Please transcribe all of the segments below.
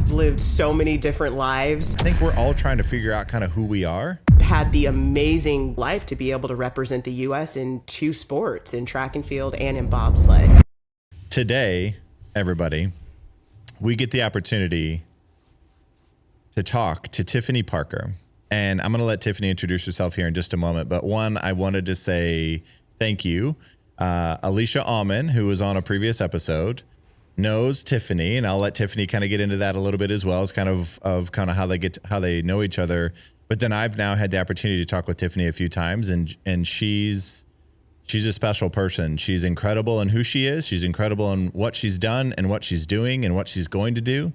I've lived so many different lives. I think we're all trying to figure out kind of who we are. Had the amazing life to be able to represent the U.S. in 2 sports, in track and field and in bobsled. Today, everybody, we get the opportunity to talk to Tiffeny Parker. And I'm going to let Tiffany introduce herself here in just a moment. But one, I wanted to say thank you. Alicia Alman, who was on a previous episode, knows Tiffany, and I'll let Tiffany kind of get into that a little bit as well as kind of how they know each other. But then I've now had the opportunity to talk with Tiffany a few times, and she's a special person. She's incredible in who she is. She's incredible in what she's done and what she's doing and what she's going to do.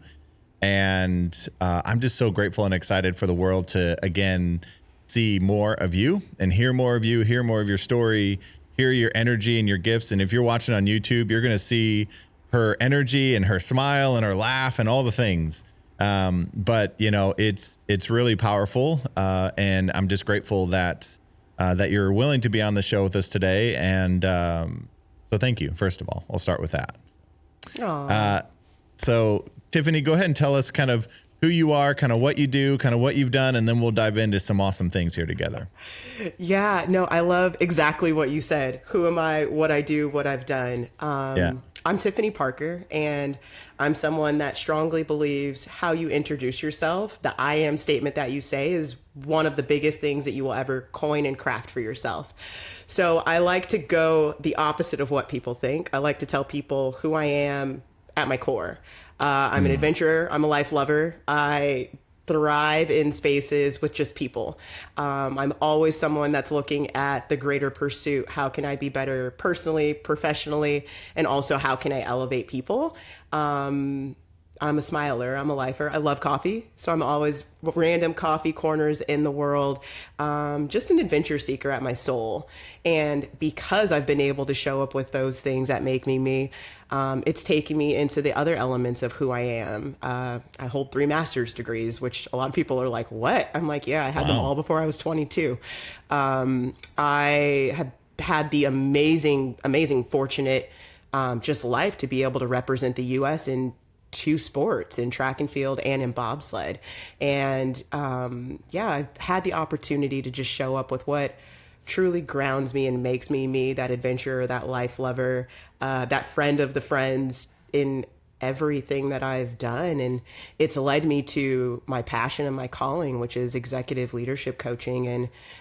And I'm just so grateful and excited for the world to, again, see more of you and hear more of you, hear more of your story, hear your energy and your gifts. And if you're watching on YouTube, you're going to see her energy and her smile and her laugh and all the things. But you know, it's really powerful. And I'm just grateful that you're willing to be on the show with us today. And so thank you. First of all, I'll start with that. So Tiffany, go ahead and tell us kind of who you are, kind of what you do, kind of what you've done, and then we'll dive into some awesome things here together. Yeah, no, I love exactly what you said. Who am I, what I do, what I've done. I'm Tiffeny Parker, and I'm someone that strongly believes how you introduce yourself, the I am statement that you say, is one of the biggest things that you will ever coin and craft for yourself. So I like to go the opposite of what people think. I like to tell people who I am at my core. I'm an adventurer. I'm a life lover. I thrive in spaces with just people. I'm always someone that's looking at the greater pursuit. How can I be better personally, professionally, and also how can I elevate people? I'm a smiler. I'm a lifer. I love coffee. So I'm always random coffee corners in the world. Just an adventure seeker at my soul. And because I've been able to show up with those things that make me me, it's taken me into the other elements of who I am. I hold 3 master's degrees, which a lot of people are like, what? I'm like, yeah, I had them all before I was 22. I have had the amazing, fortunate just life to be able to represent the U.S. in 2 sports, in track and field and in bobsled. And I've had the opportunity to just show up with what truly grounds me and makes me me, that adventurer, that life lover, that friend of the friends in everything that I've done. And it's led me to my passion and my calling, which is executive leadership coaching,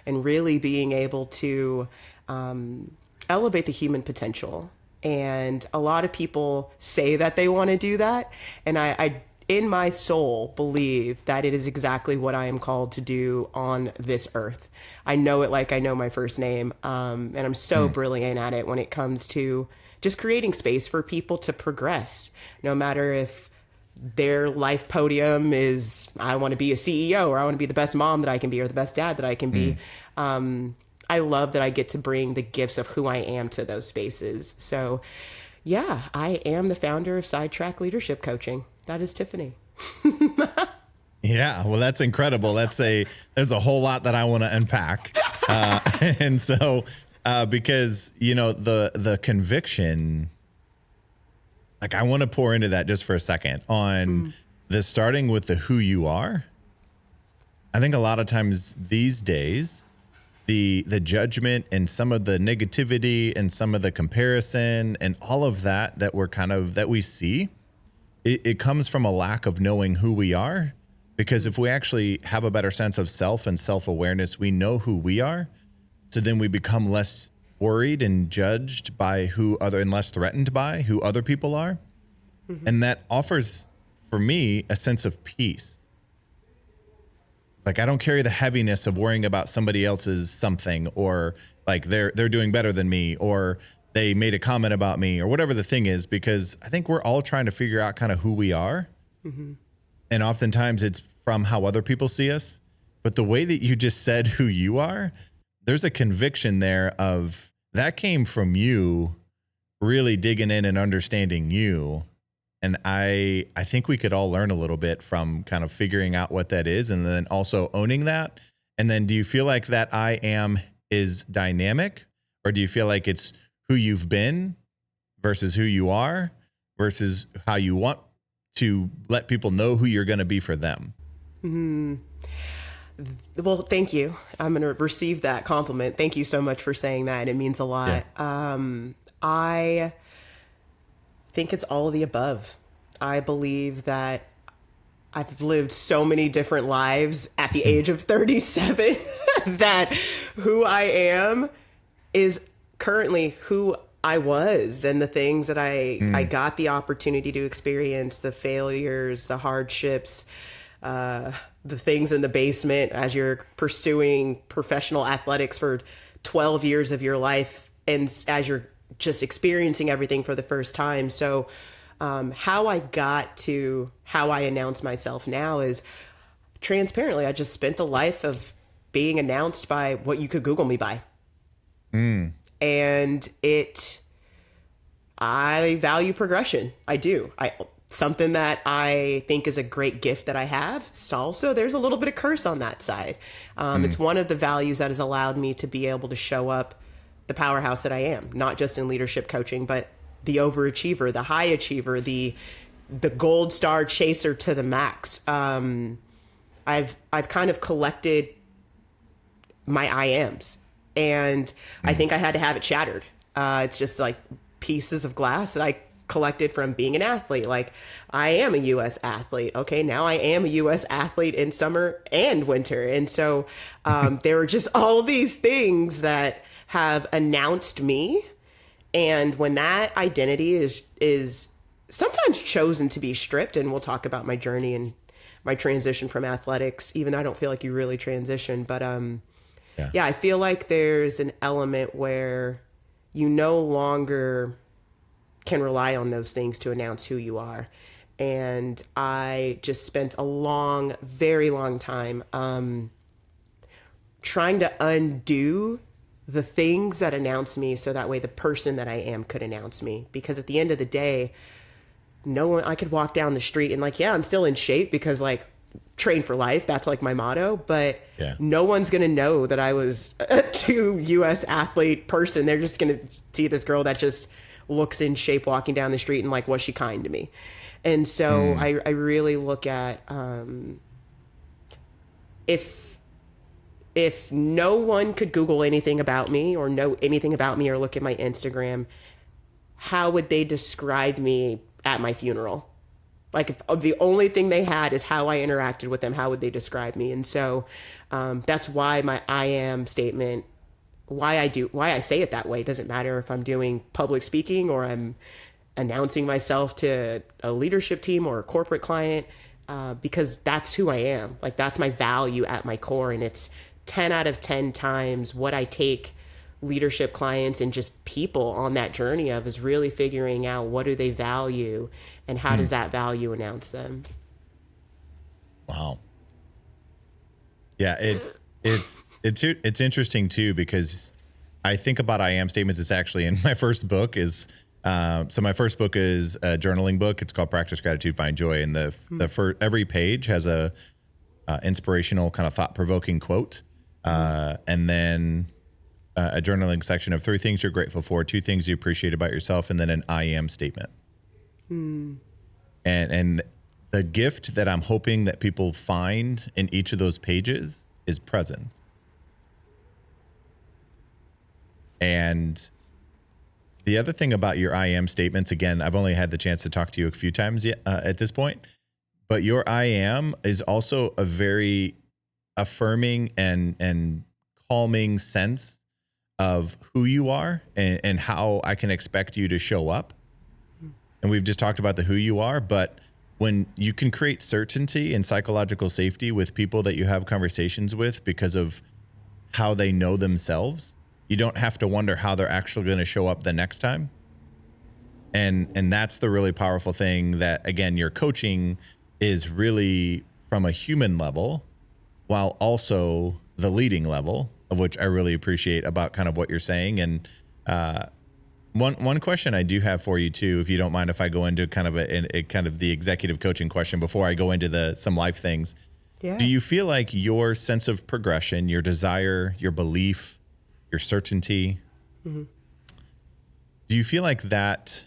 and really being able to elevate the human potential. And a lot of people say that they want to do that. And I, in my soul, believe that it is exactly what I am called to do on this earth. I know it like I know my first name. And I'm so brilliant at it when it comes to just creating space for people to progress, no matter if their life podium is, I want to be a CEO, or I want to be the best mom that I can be, or the best dad that I can be. I love that I get to bring the gifts of who I am to those spaces. So yeah, I am the founder of Sidetrack Leadership Coaching. That is Tiffany. Yeah, well, that's incredible. There's a whole lot that I want to unpack. And so, because, you know, the conviction, like I want to pour into that just for a second on the starting with the who you are. I think a lot of times these days, the judgment and some of the negativity and some of the comparison and all of that that we see, it comes from a lack of knowing who we are. Because if we actually have a better sense of self and self-awareness, we know who we are. So then we become less worried and judged by and less threatened by who other people are. And that offers, for me, a sense of peace. Like I don't carry the heaviness of worrying about somebody else's something, or like they're doing better than me, or they made a comment about me, or whatever the thing is, because I think we're all trying to figure out kind of who we are. And oftentimes it's from how other people see us. But the way that you just said who you are, there's a conviction there of that came from you really digging in and understanding you. And I think we could all learn a little bit from kind of figuring out what that is, and then also owning that. And then do you feel like that I am is dynamic, or do you feel like it's who you've been versus who you are versus how you want to let people know who you're going to be for them? Well, thank you. I'm going to receive that compliment. Thank you so much for saying that. It means a lot. I think it's all of the above. I believe that I've lived so many different lives at the age of 37 that who I am is currently who I was, and the things that I got the opportunity to experience, the failures, the hardships, the things in the basement as you're pursuing professional athletics for 12 years of your life, and as you're just experiencing everything for the first time. So how I got to how I announce myself now is transparently, I just spent a life of being announced by what you could Google me by. And I value progression. I do. Something that I think is a great gift that I have. So also, there's a little bit of curse on that side. It's one of the values that has allowed me to be able to show up the powerhouse that I am, not just in leadership coaching, but the overachiever, the high achiever, the gold star chaser to the max. I've kind of collected my I ams, and I think I had to have it shattered. It's just like pieces of glass that I collected from being an athlete. Like, I am a U.S. athlete. Okay, now I am a U.S. athlete in summer and winter. And so there are just all these things that have announced me. And when that identity is sometimes chosen to be stripped, and we'll talk about my journey and my transition from athletics, even though I don't feel like you really transitioned. But yeah, I feel like there's an element where you no longer can rely on those things to announce who you are. And I just spent a very long time trying to undo the things that announce me, so that way the person that I am could announce me. Because at the end of the day, I could walk down the street and I'm still in shape because train for life. That's my motto, but no one's going to know that I was a U.S. athlete person. They're just going to see this girl that just looks in shape walking down the street and was she kind to me? And so I really look at, if no one could Google anything about me or know anything about me or look at my Instagram, how would they describe me at my funeral? If the only thing they had is how I interacted with them, how would they describe me? And so that's why my I am statement, why I say it that way. It doesn't matter if I'm doing public speaking or I'm announcing myself to a leadership team or a corporate client, because that's who I am. That's my value at my core. And it's 10 out of 10 times what I take leadership clients and just people on that journey of is really figuring out what do they value and how does that value announce them. Wow. Yeah, it's interesting too, because I think about I am statements. It's actually in my first book is so my first book is a journaling book. It's called Practice Gratitude, Find Joy, and every page has a inspirational kind of thought-provoking quote, and then a journaling section of 3 things you're grateful for, 2 things you appreciate about yourself, and then an I am statement. And the gift that I'm hoping that people find in each of those pages is presence. And the other thing about your I am statements, again, I've only had the chance to talk to you a few times yet, at this point, but your I am is also a very affirming and calming sense of who you are and how I can expect you to show up. And we've just talked about the who you are, but when you can create certainty and psychological safety with people that you have conversations with because of how they know themselves, you don't have to wonder how they're actually going to show up the next time. And that's the really powerful thing that, again, your coaching is really from a human level while also the leading level, of which I really appreciate about kind of what you're saying. And one question I do have for you too, if you don't mind, if I go into kind of a kind of the executive coaching question before I go into some life things. Yeah. Do you feel like your sense of progression, your desire, your belief, your certainty, do you feel like that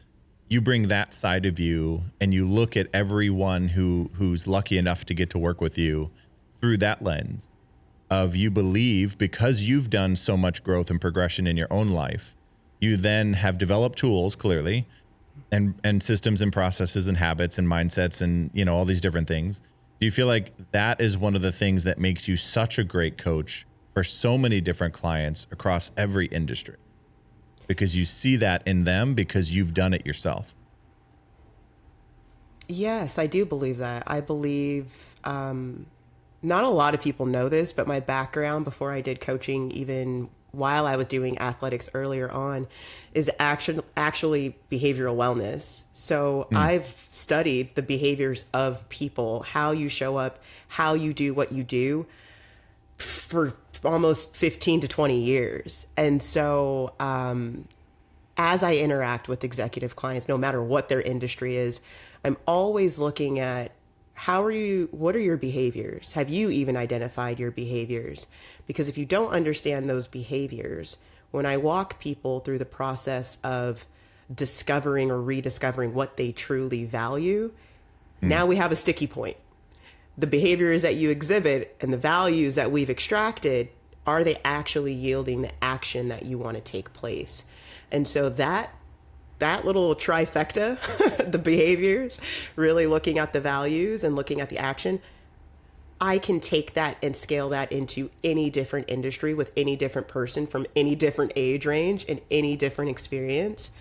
you bring that side of you and you look at everyone who's lucky enough to get to work with you through that lens of you believe because you've done so much growth and progression in your own life, you then have developed tools clearly and systems and processes and habits and mindsets and, you know, all these different things. Do you feel like that is one of the things that makes you such a great coach for so many different clients across every industry? Because you see that in them because you've done it yourself. Yes, I do believe that. I believe not a lot of people know this, but my background before I did coaching, even while I was doing athletics earlier on, is actually behavioral wellness. So I've studied the behaviors of people, how you show up, how you do what you do for almost 15 to 20 years. And so as I interact with executive clients, no matter what their industry is, I'm always looking at what are your behaviors? Have you even identified your behaviors? Because if you don't understand those behaviors, when I walk people through the process of discovering or rediscovering what they truly value, now we have a sticky point. The behaviors that you exhibit and the values that we've extracted, are they actually yielding the action that you want to take place? And so that little trifecta, the behaviors, really looking at the values and looking at the action, I can take that and scale that into any different industry with any different person from any different age range and any different experience,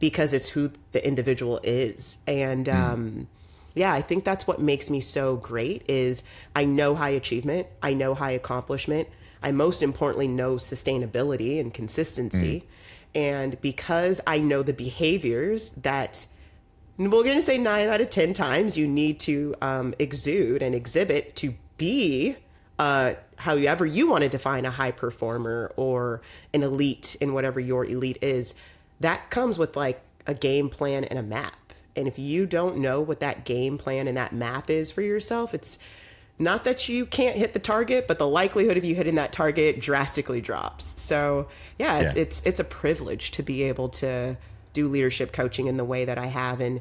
because it's who the individual is. And I think that's what makes me so great is I know high achievement, I know high accomplishment, I most importantly know sustainability and consistency. And because I know the behaviors that we're going to say 9 out of 10 times you need to exude and exhibit to be however you want to define a high performer or an elite in whatever your elite is, that comes with like a game plan and a map. And if you don't know what that game plan and that map is for yourself, it's not that you can't hit the target, but the likelihood of you hitting that target drastically drops. So it's a privilege to be able to do leadership coaching in the way that I have. And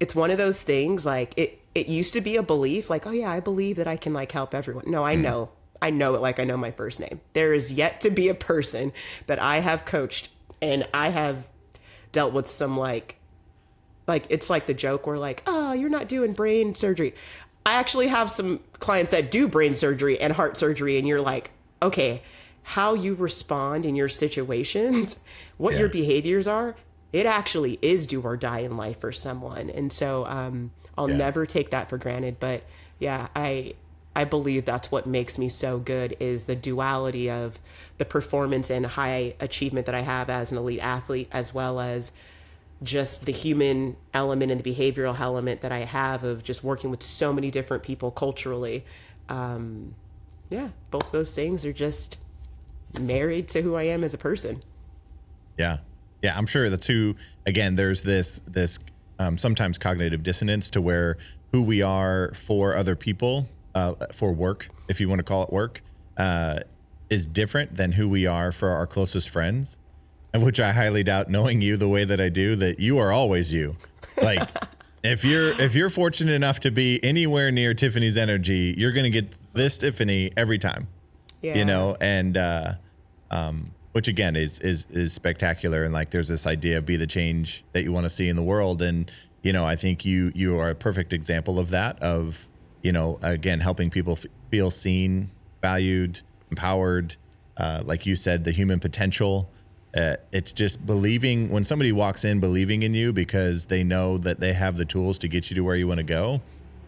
it's one of those things, like it used to be a belief like, oh yeah, I believe that I can like help everyone. No, I know it like I know my first name. There is yet to be a person that I have coached and I have dealt with some like it's like the joke where like, oh, you're not doing brain surgery. I actually have some clients that do brain surgery and heart surgery, and you're like, okay, how you respond in your situations, what your behaviors are, it actually is do or die in life for someone. And so I'll never take that for granted. But yeah, I believe that's what makes me so good is the duality of the performance and high achievement that I have as an elite athlete, as well as just the human element and the behavioral element that I have of just working with so many different people culturally. Both those things are just married to who I am as a person. Yeah. Yeah. I'm sure the two, again, there's this sometimes cognitive dissonance to where who we are for other people, for work, if you want to call it work, is different than who we are for our closest friends. Of which I highly doubt, knowing you the way that I do, that you are always you. Like if you're fortunate enough to be anywhere near Tiffany's energy, you're going to get this Tiffany every time. Yeah. You know, and which again is spectacular. And like there's this idea of be the change that you want to see in the world. And you know, I think you are a perfect example of that. Of again helping people feel seen, valued, empowered. Like you said, the human potential. It's just believing when somebody walks in, believing in you because they know that they have the tools to get you to where you want to go.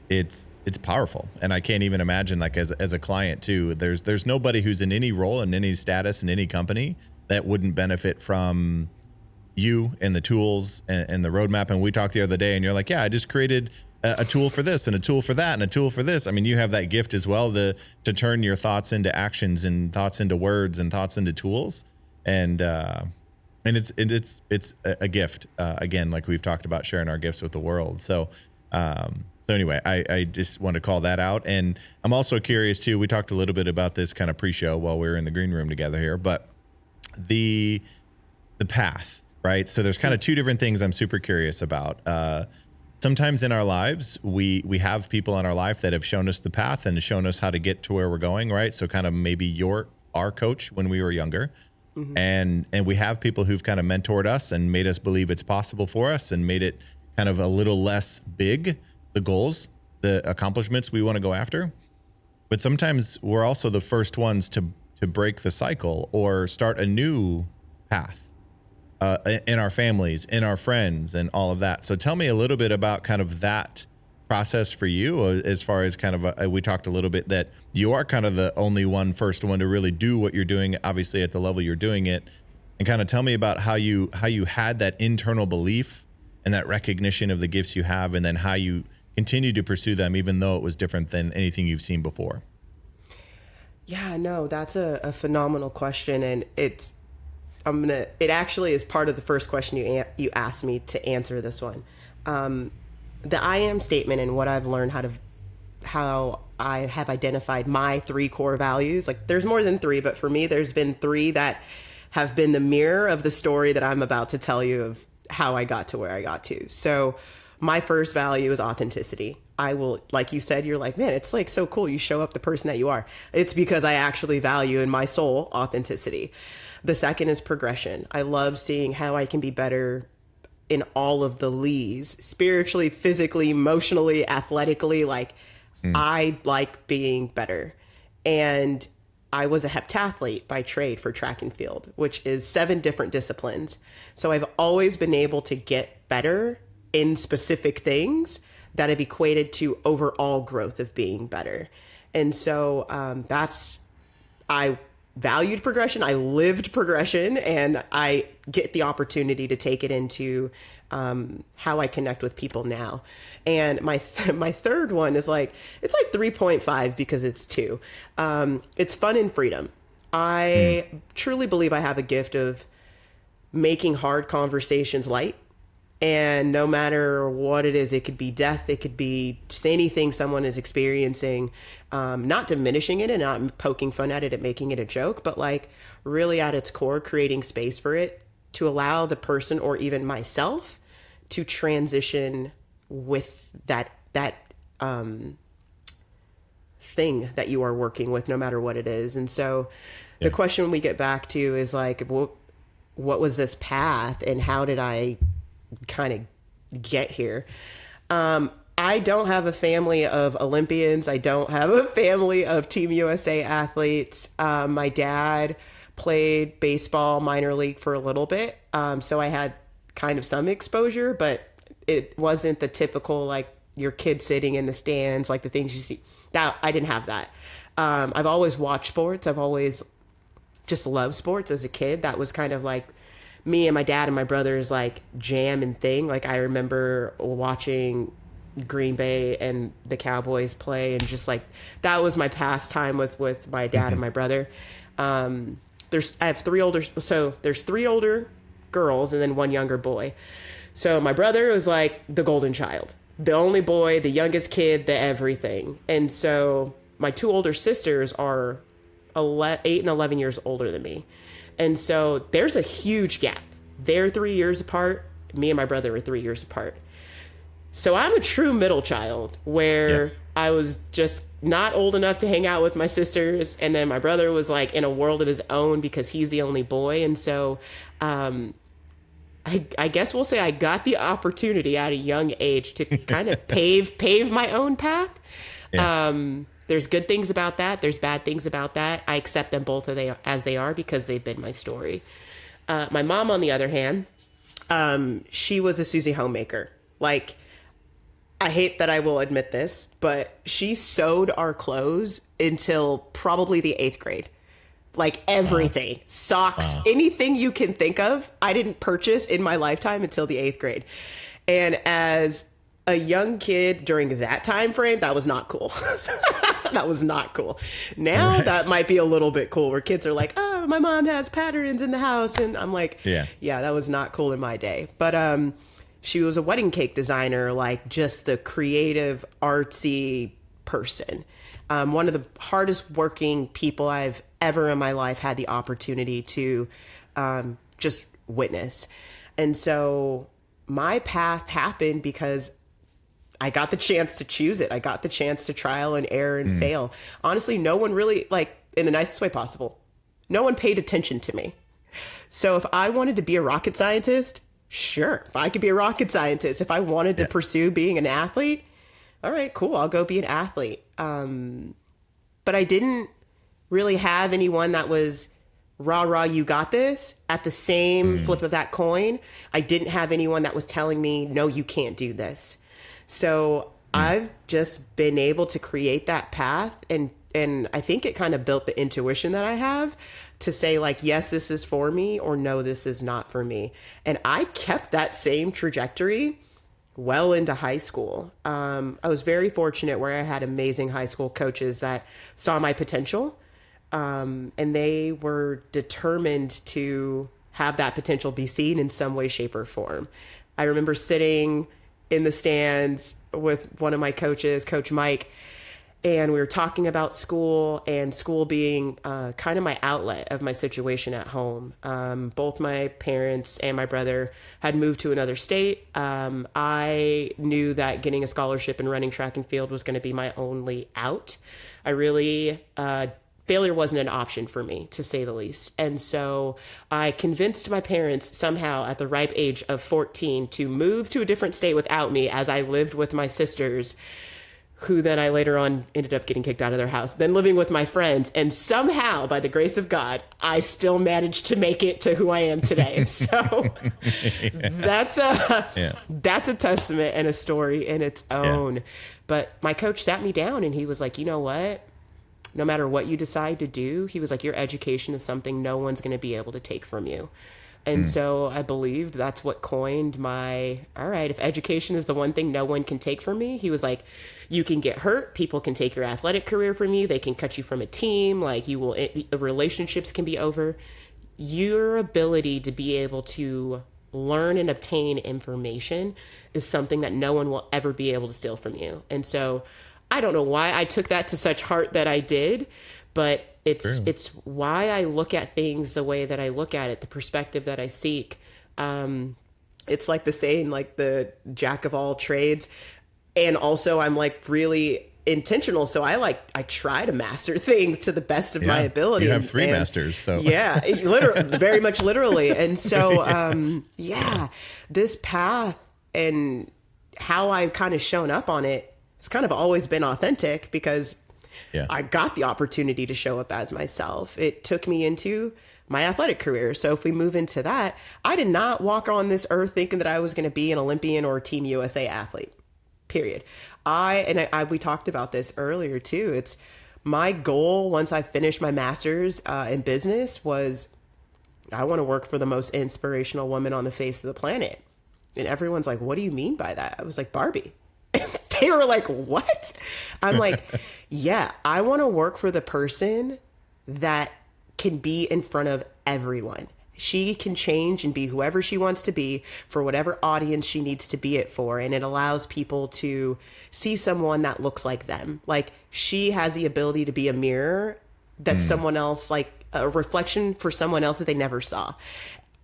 It's powerful. And I can't even imagine like as a client too, there's nobody who's in any role in any status in any company that wouldn't benefit from you and the tools and the roadmap. And we talked the other day and you're like, yeah, I just created a tool for this and a tool for that and a tool for this. I mean, you have that gift as well to turn your thoughts into actions and thoughts into words and thoughts into tools. And it's a gift, again, like we've talked about sharing our gifts with the world. So anyway, I just want to call that out. And I'm also curious too, we talked a little bit about this kind of pre-show while we were in the green room together here, but the path right? So there's kind of two different things I'm super curious about. Sometimes in our lives, we have people in our life that have shown us the path and shown us how to get to where we're going, right? So kind of maybe our coach when we were younger. Mm-hmm. And we have people who've kind of mentored us and made us believe it's possible for us and made it kind of a little less big, the goals, the accomplishments we want to go after. But sometimes we're also the first ones to break the cycle or start a new path. In our families, in our friends, and all of that. So tell me a little bit about kind of that process for you, as far as kind of we talked a little bit that you are kind of the only first one to really do what you're doing, obviously at the level you're doing it, and kind of tell me about how you had that internal belief and that recognition of the gifts you have, and then how you continue to pursue them, even though it was different than anything you've seen before. Yeah, no, that's a phenomenal question, and it actually is part of the first question you asked me to answer this one. The I am statement and what I've learned how I have identified my 3 core values. Like there's more than 3, but for me, there's been 3 that have been the mirror of the story that I'm about to tell you of how I got to where I got to. So my first value is authenticity. I will, like you said, you're like, man, it's like so cool. You show up the person that you are. It's because I actually value in my soul authenticity. The second is progression. I love seeing how I can be better in all of the lees, spiritually, physically, emotionally, athletically. I like being better. And I was a heptathlete by trade for track and field, which is 7 different disciplines. So I've always been able to get better in specific things that have equated to overall growth of being better. And so I valued progression. I lived progression, and I get the opportunity to take it into how I connect with people now. And my third one is it's 3.5 because it's 2. It's fun and freedom. I truly believe I have a gift of making hard conversations light. And no matter what it is, it could be death, it could be just anything someone is experiencing, not diminishing it and not poking fun at it and making it a joke, but really at its core, creating space for it to allow the person or even myself to transition with that thing that you are working with, no matter what it is. And so the question we get back to is what was this path and how did I kind of get here? I don't have a family of Olympians. I don't have a family of Team USA athletes. My dad played baseball minor league for a little bit. So I had kind of some exposure, but it wasn't the typical, your kid sitting in the stands, the things you see. That I didn't have that. I've always watched sports. I've always just loved sports as a kid. That was kind of me and my dad and my brother's jam and thing. I remember watching Green Bay and the Cowboys play, and just that was my pastime with my dad and my brother. There's 3 older girls and then 1 younger boy. So my brother was the golden child, the only boy, the youngest kid, the everything. And so my 2 older sisters are 8 and 11 years older than me. And so there's a huge gap. They're 3 years apart. Me and my brother are 3 years apart. So I'm a true middle child where I was just not old enough to hang out with my sisters. And then my brother was in a world of his own because he's the only boy. And so I guess we'll say I got the opportunity at a young age to kind of pave my own path. Yeah. There's good things about that. There's bad things about that. I accept them both as they are because they've been my story. My mom, on the other hand, she was a Susie homemaker. I hate that I will admit this, but she sewed our clothes until probably the 8th grade. Everything, socks, anything you can think of, I didn't purchase in my lifetime until the 8th grade. And as a young kid during that time frame, that was not cool. That was not cool. Now that might be a little bit cool, where kids are oh, my mom has patterns in the house. And I'm yeah, that was not cool in my day. But she was a wedding cake designer, just the creative, artsy person. One of the hardest working people I've ever in my life had the opportunity to just witness. And so my path happened because I got the chance to choose it. I got the chance to trial and error and fail. Honestly, no one really, like, in the nicest way possible, no one paid attention to me. So if I wanted to be a rocket scientist, sure, I could be a rocket scientist. If I wanted to pursue being an athlete, all right, cool, I'll go be an athlete. But I didn't really have anyone that was rah, rah, you got this. At the same flip of that coin, I didn't have anyone that was telling me, no, you can't do this. So I've just been able to create that path, and I think it kind of built the intuition that I have to say, like, yes, this is for me, or no, this is not for me. And I kept that same trajectory well into high school. I was very fortunate where I had amazing high school coaches that saw my potential, and they were determined to have that potential be seen in some way, shape, or form. I remember sitting in the stands with one of my coaches, Coach Mike, and we were talking about school, and school being kind of my outlet of my situation at home. Both my parents and my brother had moved to another state. I knew that getting a scholarship and running track and field was going to be my only out. I really, failure wasn't an option for me, to say the least. And so I convinced my parents somehow at the ripe age of 14 to move to a different state without me, as I lived with my sisters, who then I later on ended up getting kicked out of their house, then living with my friends. And somehow, by the grace of God, I still managed to make it to who I am today. So that's a testament and a story in its own. But my coach sat me down and he was like, you know what? No matter what you decide to do, he was like, your education is something no one's going to be able to take from you. And so I believed that's what coined my, all right, if education is the one thing no one can take from me, he was like, you can get hurt. People can take your athletic career from you. They can cut you from a team. Like, relationships can be over. Your ability to be able to learn and obtain information is something that no one will ever be able to steal from you. And so I don't know why I took that to such heart that I did, but it's why I look at things the way that I look at it, the perspective that I seek. It's like the saying, like the jack of all trades. And also I'm like really intentional. So I try to master things to the best of my ability. You have three masters. So yeah, literally, very much literally. And so, this path and how I've kind of shown up on it, it's kind of always been authentic because I got the opportunity to show up as myself. It took me into my athletic career. So if we move into that, I did not walk on this earth thinking that I was going to be an Olympian or a Team USA athlete, period. We talked about this earlier too. It's my goal once I finished my master's in business was I want to work for the most inspirational woman on the face of the planet. And everyone's like, what do you mean by that? I was like, Barbie. They were like, what? I'm like, yeah, I want to work for the person that can be in front of everyone. She can change and be whoever she wants to be for whatever audience she needs to be it for. And it allows people to see someone that looks like them. Like, she has the ability to be a mirror that someone else, like a reflection for someone else that they never saw.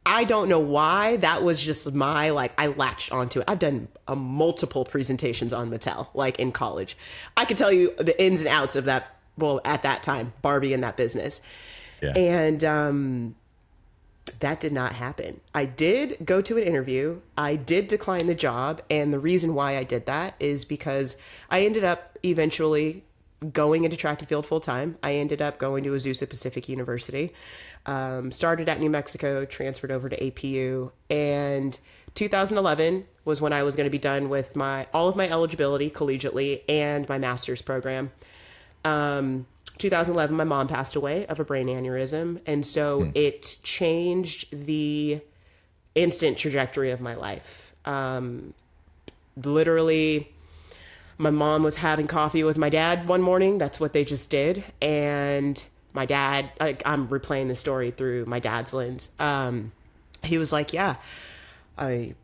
I don't know why. That was just my, like, I latched onto it. I've done multiple presentations on Mattel, like in college. I could tell you the ins and outs of that. Well, at that time, Barbie in that business. Yeah. And that did not happen. I did go to an interview. I did decline the job. And the reason why I did that is because I ended up eventually going into track and field full time. I ended up going to Azusa Pacific University. Started at New Mexico, transferred over to APU, and 2011 was when I was going to be done with all of my eligibility collegiately and my master's program. 2011, my mom passed away of a brain aneurysm, and so it changed the instant trajectory of my life. Literally, my mom was having coffee with my dad one morning. That's what they just did, and my dad, I'm replaying the story through my dad's lens. He was like, yeah, I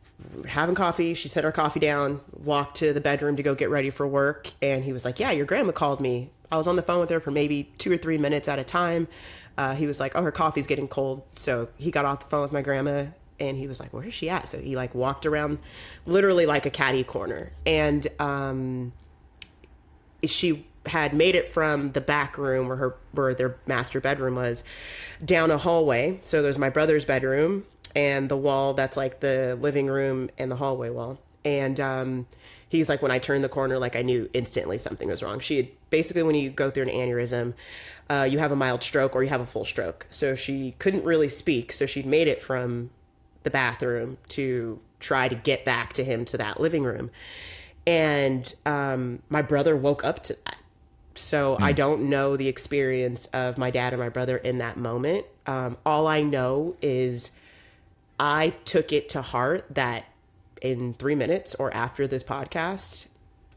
having coffee. She set her coffee down, walked to the bedroom to go get ready for work. And he was like, yeah, your grandma called me. I was on the phone with her for maybe 2 or 3 minutes at a time. He was like, oh, her coffee's getting cold. So he got off the phone with my grandma, And he was like, where is she at? So he like walked around literally like a catty corner. And she had made it from the back room where their master bedroom was down a hallway. So there's my brother's bedroom and the wall that's like the living room and the hallway wall. And he's like, when I turned the corner, like I knew instantly something was wrong. She had basically, when you go through an aneurysm, you have a mild stroke or you have a full stroke. So she couldn't really speak. So she'd made it from the bathroom to try to get back to him to that living room. And my brother woke up to that. So I don't know the experience of my dad and my brother in that moment. All I know is I took it to heart that in 3 minutes or after this podcast,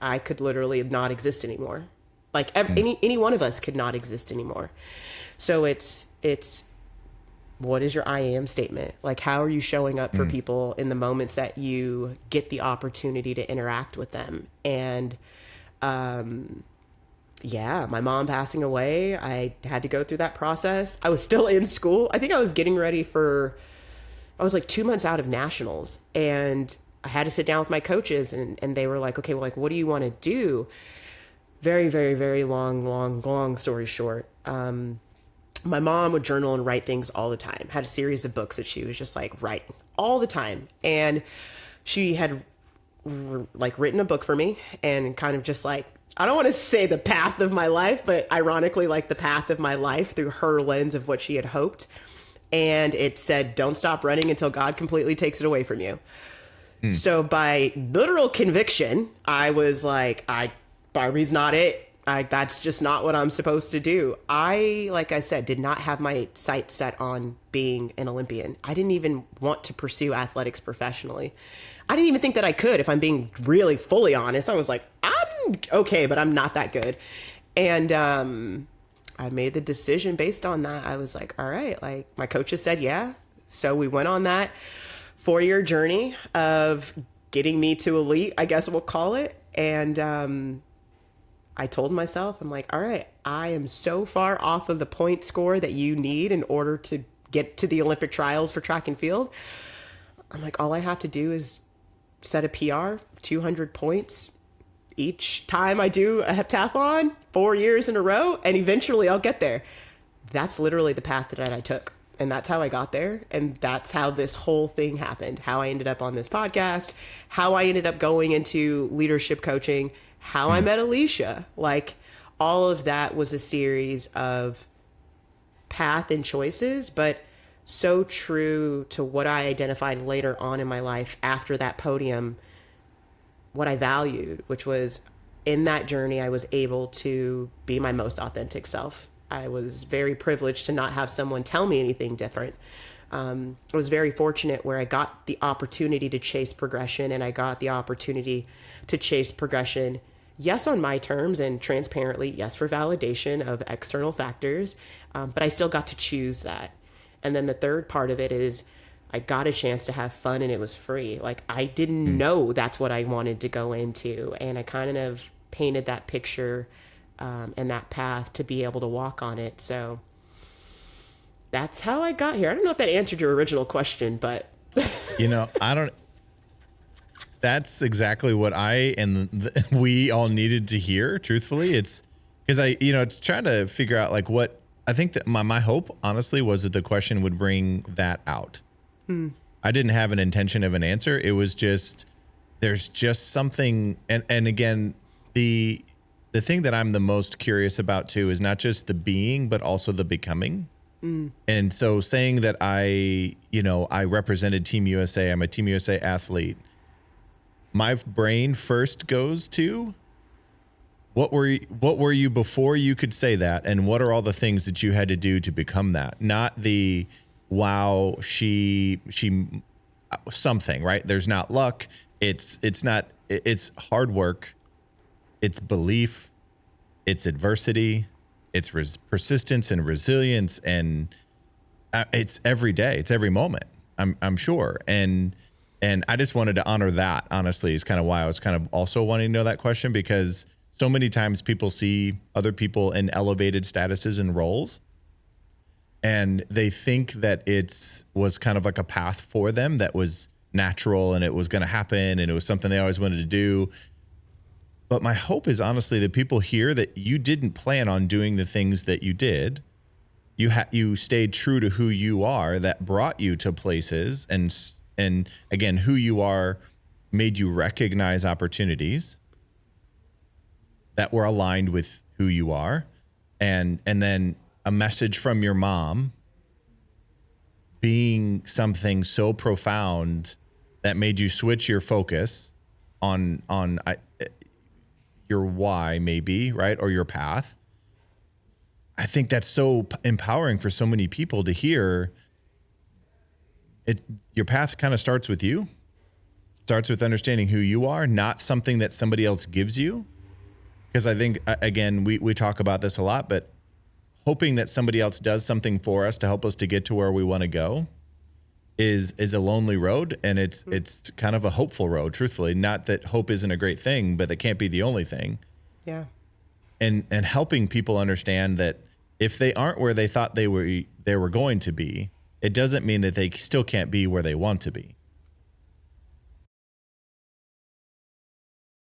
I could literally not exist anymore. Like any one of us could not exist anymore. So it's what is your I am statement? Like, how are you showing up for people in the moments that you get the opportunity to interact with them? And, yeah, my mom passing away, I had to go through that process. I was still in school. I think I was getting ready I was like 2 months out of nationals, and I had to sit down with my coaches and they were like, okay, well, like, what do you want to do? Very, very, very long story short. My mom would journal and write things all the time, had a series of books that she was just like writing all the time. And she had like written a book for me and kind of just like, I don't want to say the path of my life, but ironically like the path of my life through her lens of what she had hoped. And it said, don't stop running until God completely takes it away from you. So by literal conviction, I was like, Barbie's not it. That's just not what I'm supposed to do. Like I said, did not have my sights set on being an Olympian. I didn't even want to pursue athletics professionally. I didn't even think that I could, if I'm being really fully honest. I was like, I'm okay, but I'm not that good. And I made the decision based on that. I was like, all right, like my coaches said, yeah. So we went on that 4-year journey of getting me to elite, I guess we'll call it. And I told myself, I'm like, all right, I am so far off of the point score that you need in order to get to the Olympic trials for track and field. I'm like, all I have to do is set a PR, 200 points each time I do a heptathlon 4 years in a row, and eventually I'll get there. That's literally the path that I took. And that's how I got there. And that's how this whole thing happened. How I ended up on this podcast, how I ended up going into leadership coaching, how I met Alicia. Like, all of that was a series of path and choices, but so true to what I identified later on in my life after that podium, what I valued, which was in that journey, I was able to be my most authentic self. I was very privileged to not have someone tell me anything different. I was very fortunate where I got the opportunity to chase progression, and I got the opportunity to chase progression, yes, on my terms, and transparently, yes, for validation of external factors, but I still got to choose that. And then the third part of it is I got a chance to have fun, and it was free. Like, I didn't know that's what I wanted to go into, and I kind of painted that picture and that path to be able to walk on it. So that's how I got here. I don't know if that answered your original question, but that's exactly what I and we all needed to hear. Truthfully, it's because trying to figure out like what I think that my hope honestly was that the question would bring that out. I didn't have an intention of an answer. It was just, there's just something. And again, the thing that I'm the most curious about too is not just the being, but also the becoming. And so saying that I represented Team USA, I'm a Team USA athlete. My brain first goes to what were you before you could say that, and what are all the things that you had to do to become that? Not the wow, she something, right? There's not luck. It's hard work. It's belief. It's adversity. It's persistence and resilience, and it's every day. It's every moment. I'm sure, and I just wanted to honor that. Honestly, is kind of why I was kind of also wanting to know that question, because so many times people see other people in elevated statuses and roles, and they think that was kind of like a path for them that was natural and it was going to happen and it was something they always wanted to do. But my hope is honestly that people hear that you didn't plan on doing the things that you did. You stayed true to who you are that brought you to places, and again, who you are made you recognize opportunities that were aligned with who you are. And then a message from your mom being something so profound that made you switch your focus on your why, maybe, right? Or your path. I think that's so empowering for so many people to hear it. Your path kind of starts with you, starts with understanding who you are, not something that somebody else gives you. Because I think, again, we talk about this a lot, but hoping that somebody else does something for us to help us to get to where we want to go is a lonely road. And it's kind of a hopeful road, truthfully. Not that hope isn't a great thing, but it can't be the only thing. Yeah. And helping people understand that if they aren't where they thought they were going to be, it doesn't mean that they still can't be where they want to be.